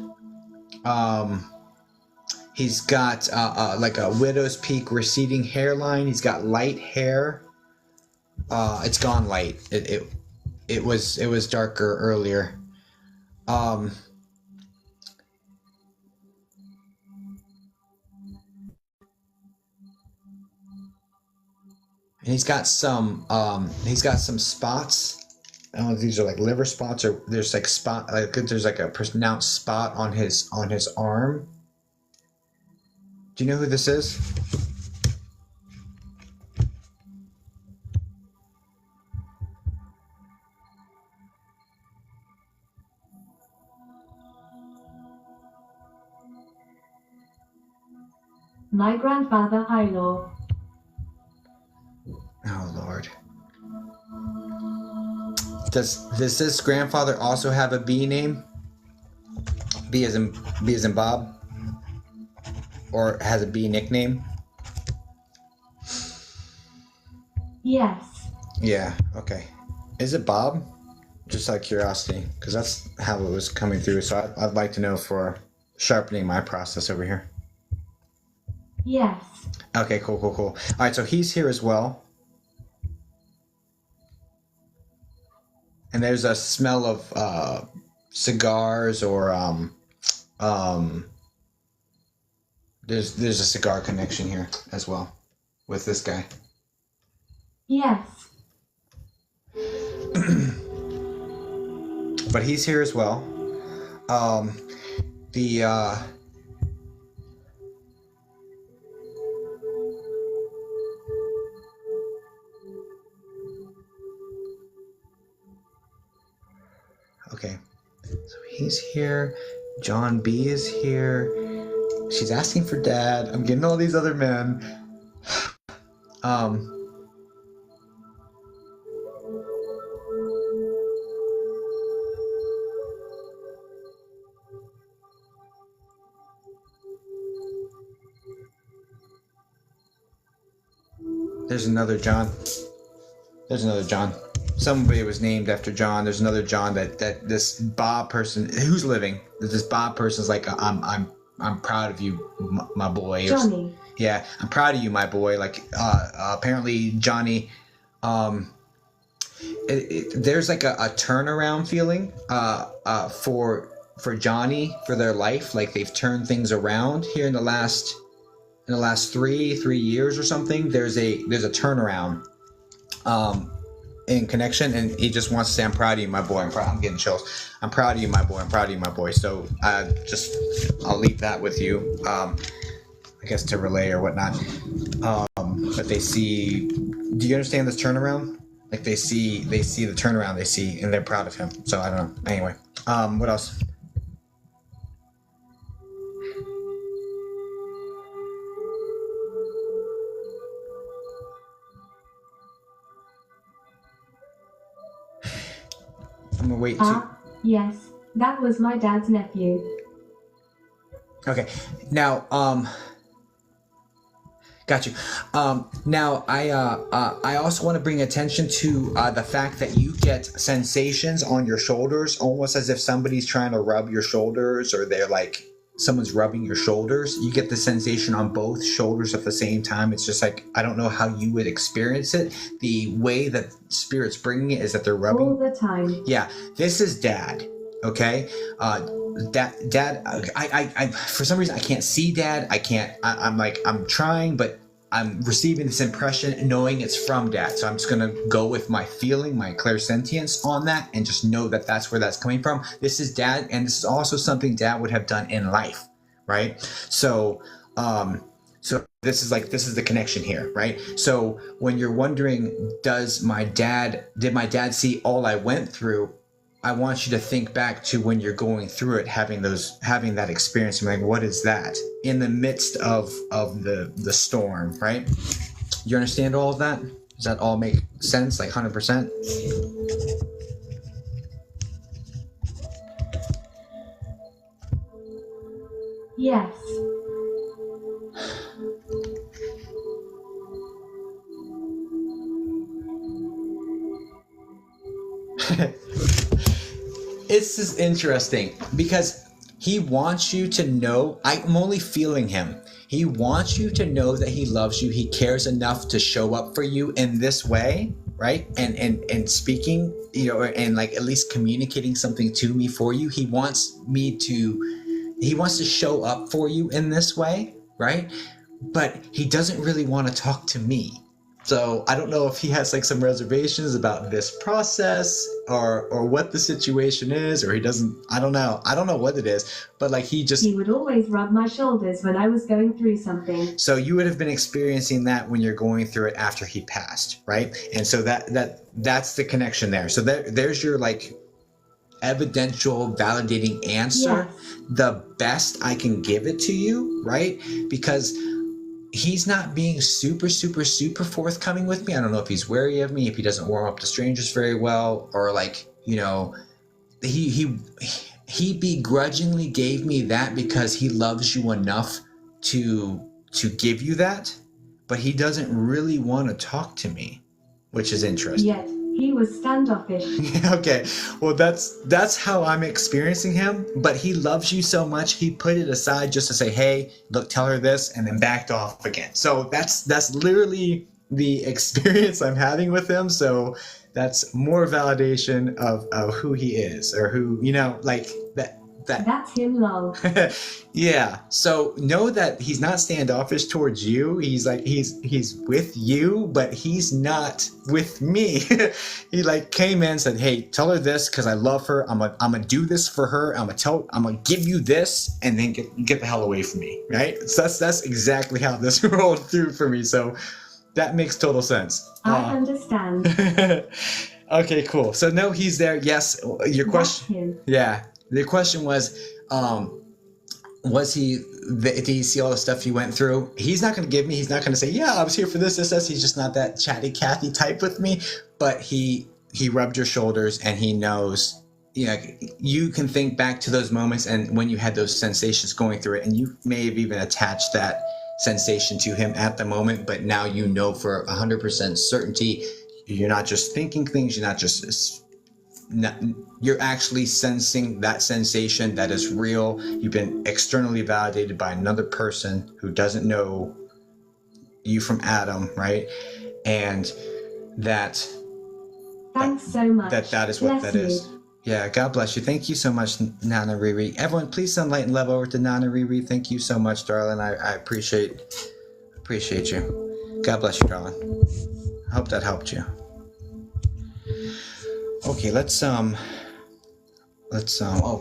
He's got like a widow's peak receding hairline. He's got light hair. It's gone light. It was darker earlier. And he's got some spots. I don't know if these are like liver spots or there's like there's like a pronounced spot on his arm. Do you know who this is? My grandfather Hilo. Oh Lord. Does this grandfather also have a B name? B as in Bob? Or has a B nickname? Yes. Yeah, okay. Is it Bob? Just out of curiosity, because that's how it was coming through. So I'd like to know for sharpening my process over here. Yes. Okay, cool. All right, so he's here as well. And there's a smell of cigars or there's a cigar connection here as well with this guy. Yes. But he's here as well. Okay, so he's here. John B is here. She's asking for Dad. I'm getting all these other men. There's another John. Somebody was named after John. There's another John that this Bob person who's living. This Bob person's like, I'm proud of you, my boy. Johnny. Yeah, I'm proud of you, my boy. Like apparently Johnny. There's like a turnaround feeling for Johnny for their life. Like they've turned things around here in the last in the last three years or something, there's a turnaround in connection, and he just wants to say, I'm proud of you, my boy. I'm getting chills. I'm proud of you, my boy. I'm proud of you, my boy. So I'll leave that with you, I guess, to relay or whatnot. But they see, do you understand this turnaround? Like they see the turnaround they see, and they're proud of him. So I don't know. Anyway, what else? I'm gonna wait. Yes, that was my dad's nephew. Okay, now got you. Now I also want to bring attention to the fact that you get sensations on your shoulders, almost as if somebody's trying to rub your shoulders, or they're like someone's rubbing your shoulders. You get the sensation on both shoulders at the same time. It's just like, I don't know how you would experience it. The way that Spirit's bringing it is that they're rubbing all the time. Yeah, this is Dad. Okay, Dad. I for some reason I can't see Dad. I'm trying, but I'm receiving this impression, knowing it's from Dad. So I'm just gonna go with my feeling, my clairsentience on that, and just know that that's where that's coming from. This is Dad, and this is also something Dad would have done in life, right? So, this is the connection here, right? So when you're wondering, did my dad see all I went through? I want you to think back to when you're going through it, having that experience. I'm like, what is that? In the midst of the storm, right? You understand all of that? Does that all make sense? Like 100%? Yes. It's just interesting because he wants you to know. I'm only feeling him. He wants you to know that he loves you. He cares enough to show up for you in this way, right? And speaking, and like at least communicating something to me for you. He wants to show up for you in this way, right? But he doesn't really want to talk to me. So I don't know if he has like some reservations about this process or what the situation is, or he doesn't. I don't know what it is, but like he would always rub my shoulders when I was going through something. So you would have been experiencing that when you're going through it after he passed, right? And so that's the connection there. So there's your like evidential validating answer. Yes. The best I can give it to you, right? Because he's not being super, super, super forthcoming with me. I don't know if he's wary of me, if he doesn't warm up to strangers very well, or like, he begrudgingly gave me that because he loves you enough to give you that, but he doesn't really want to talk to me, which is interesting. Yet he was standoffish. Okay, well that's how I'm experiencing him, but he loves you so much he put it aside just to say, hey, look, tell her this, and then backed off again. So that's literally the experience I'm having with him. So that's more validation of who he is, or who, like that. That's him, lol. Yeah. So know that he's not standoffish towards you. He's like he's with you, but he's not with me. He like came in and said, "Hey, tell her this because I love her. I'm gonna do this for her. I'm gonna give you this, and then get the hell away from me." Right? So that's exactly how this rolled through for me. So that makes total sense. I understand. Okay, cool. So no, he's there. Yes. Your question. That's him. Yeah. The question was did he see all the stuff you went through? He's not going to give me, he's not going to say, yeah, I was here for this. He's just not that chatty Cathy type with me, but he rubbed your shoulders, and he knows, you can think back to those moments and when you had those sensations going through it, and you may have even attached that sensation to him at the moment, but now for 100% certainty, you're not just thinking things, you're actually sensing that sensation that is real. You've been externally validated by another person who doesn't know you from Adam, right? And thanks so much. That is what that is. Yeah, God bless you. Thank you so much, Nana Riri. Everyone, please send light and love over to Nana Riri. Thank you so much, darling. I appreciate Appreciate you. God bless you, darling. I hope that helped you. Okay, let's oh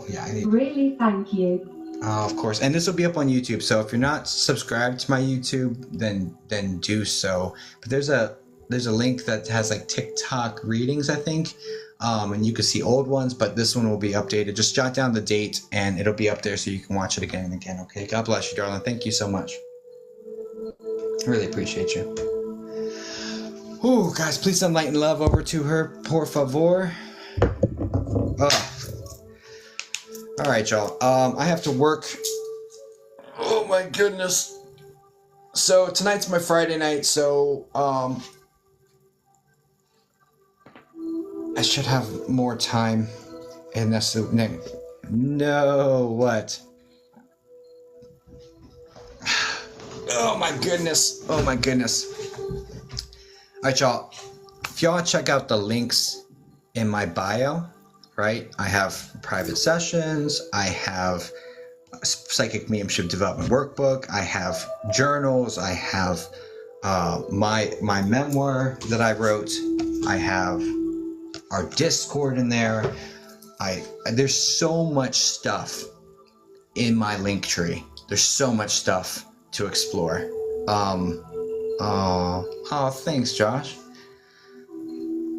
yeah, I need. Really, thank you. Of course, and this will be up on YouTube. So if you're not subscribed to my YouTube, then do so. But there's a link that has like TikTok readings, I think, and you can see old ones. But this one will be updated. Just jot down the date, and it'll be up there so you can watch it again and again. Okay. God bless you, darling. Thank you so much. I really appreciate you. Ooh, guys, please send light and love over to her, por favor. Oh. All right, y'all. I have to work. Oh my goodness. So tonight's my Friday night, so I should have more time. And that's the no what? Oh my goodness. Oh my goodness. All right, y'all. If y'all check out the links in my bio, right? I have private sessions. I have psychic mediumship development workbook. I have journals. I have my memoir that I wrote. I have our Discord in there. There's so much stuff in my link tree. There's so much stuff to explore. Thanks, Josh.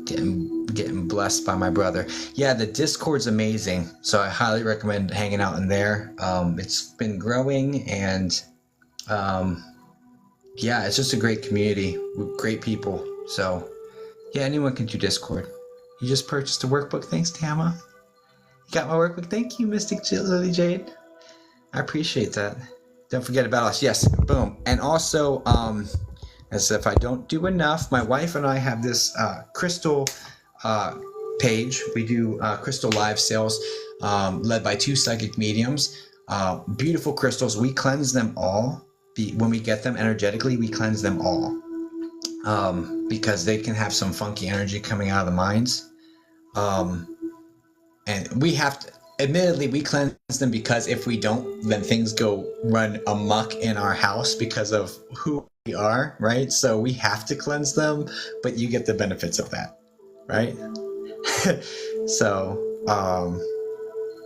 Getting blessed by my brother. Yeah, the Discord's amazing, so I highly recommend hanging out in there. It's been growing, and yeah, it's just a great community with great people. So yeah, anyone can do Discord. You just purchased a workbook. Thanks, Tama. You got my workbook. Thank you, Mystic Lily Jade. I appreciate that. Don't forget about us. Yes, boom. And also, as if I don't do enough, my wife and I have this crystal page. We do crystal live sales led by two psychic mediums. Beautiful crystals. We cleanse them all. When we get them energetically, we cleanse them all because they can have some funky energy coming out of the minds. And we have to, admittedly, we cleanse them because if we don't, then things go run amok in our house because of who we are, right? So we have to cleanse them, but you get the benefits of that, right? So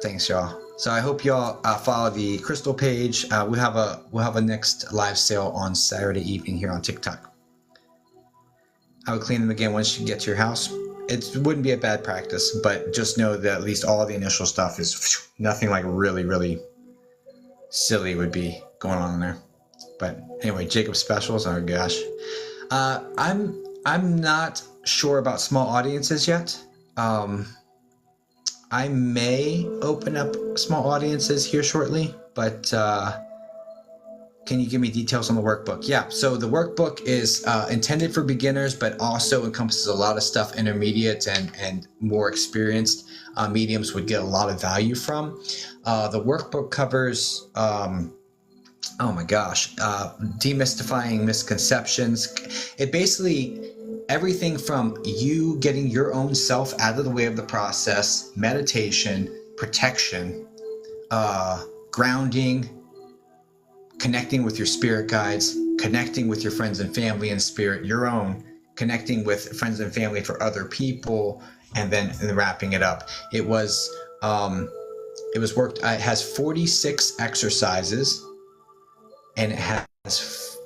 thanks, y'all. So I hope y'all follow the crystal page. We'll have a next live sale on Saturday evening here on TikTok. I would clean them again once you get to your house. It wouldn't be a bad practice, but just know that at least all the initial stuff is nothing like really, really silly would be going on in there. But anyway, Jacob specials. Oh gosh, I'm not sure about small audiences yet. I may open up small audiences here shortly, but can you give me details on the workbook? Yeah, so the workbook is intended for beginners, but also encompasses a lot of stuff intermediate and more experienced mediums would get a lot of value from. The workbook covers, oh my gosh, demystifying misconceptions. It basically, everything from you getting your own self out of the way of the process, meditation, protection, grounding, connecting with your spirit guides, connecting with your friends and family in spirit, your own, connecting with friends and family for other people, and then wrapping it up. It was worked. It has 46 exercises, and it has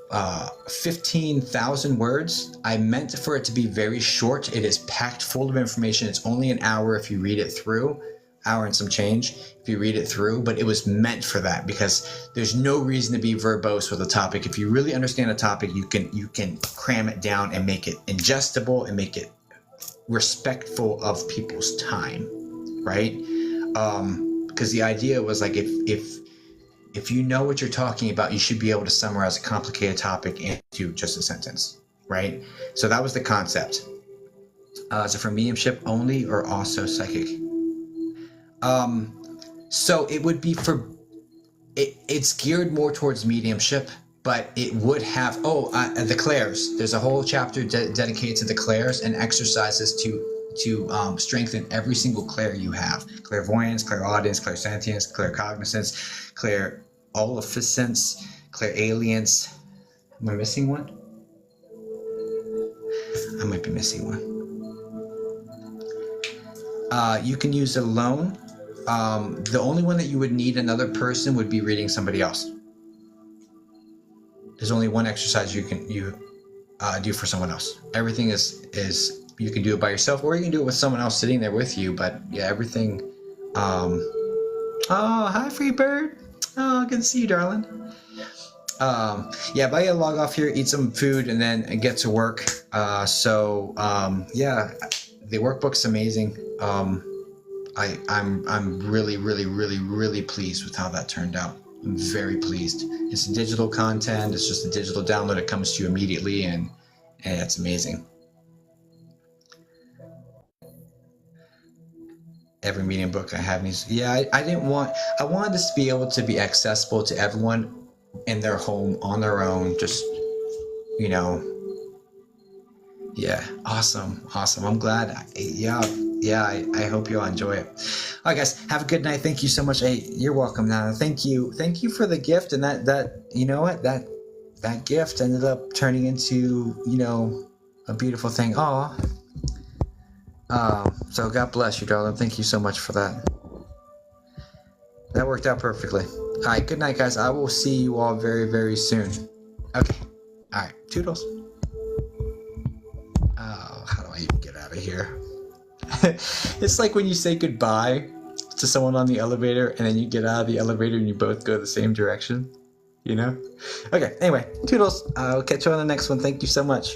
15,000 words. I meant for it to be very short. It is packed full of information. It's only an hour if you read it through. Hour and some change if you read it through, but it was meant for that because there's no reason to be verbose with a topic. If you really understand a topic, you can cram it down and make it ingestible and make it respectful of people's time, right? Because the idea was like if you know what you're talking about, you should be able to summarize a complicated topic into just a sentence, right? So that was the concept. Is it for mediumship only or also psychic? So it would be for, it's geared more towards mediumship, but it would have, the clairs. There's a whole chapter dedicated to the clairs and exercises to strengthen every single clair you have. Clairvoyance, clairaudience, clairsentience, claircognizance, clairolescence, clairalience, Am I missing one? I might be missing one. You can use it alone. The only one that you would need another person would be reading somebody else. There's only one exercise you do for someone else. Everything is you can do it by yourself, or you can do it with someone else sitting there with you. But yeah, everything. Oh, hi, Freebird. Oh, good to see you, darling. Yeah, but I gotta log off here, eat some food, and then get to work. Yeah, the workbook's amazing. I'm really pleased with how that turned out. I'm very pleased. It's digital content. It's just a digital download. It comes to you immediately, and it's amazing. Every medium book I have needs. Yeah, I wanted this to be able to be accessible to everyone in their home on their own. Just, yeah, awesome. I'm glad. I hope you all enjoy it. All right, guys, have a good night. Thank you so much. Hey, you're welcome, Nana. Thank you for the gift, and that you know what, that gift ended up turning into a beautiful thing. So God bless you, darling. Thank you so much for that. That worked out perfectly. All right, good night, guys. I will see you all very, very soon. Okay. All right, toodles. Oh, how do I even get out of here? It's like when you say goodbye to someone on the elevator, and then you get out of the elevator and you both go the same direction. Okay, anyway, toodles. I'll catch you on the next one. Thank you so much.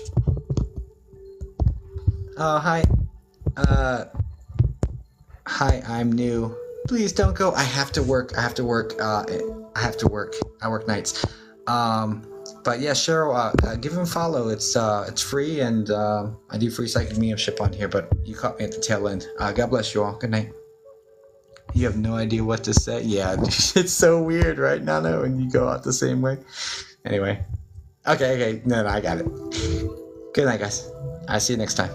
Oh, hi. Hi, I'm new. Please don't go. I have to work. I work nights. But yeah, Cheryl, give him a follow. It's free, and I do free psychic mediumship on here, but you caught me at the tail end. God bless you all. Good night. You have no idea what to say? Yeah, it's so weird, right, Nano? And you go out the same way. Anyway. Okay. No, I got it. Good night, guys. I'll see you next time.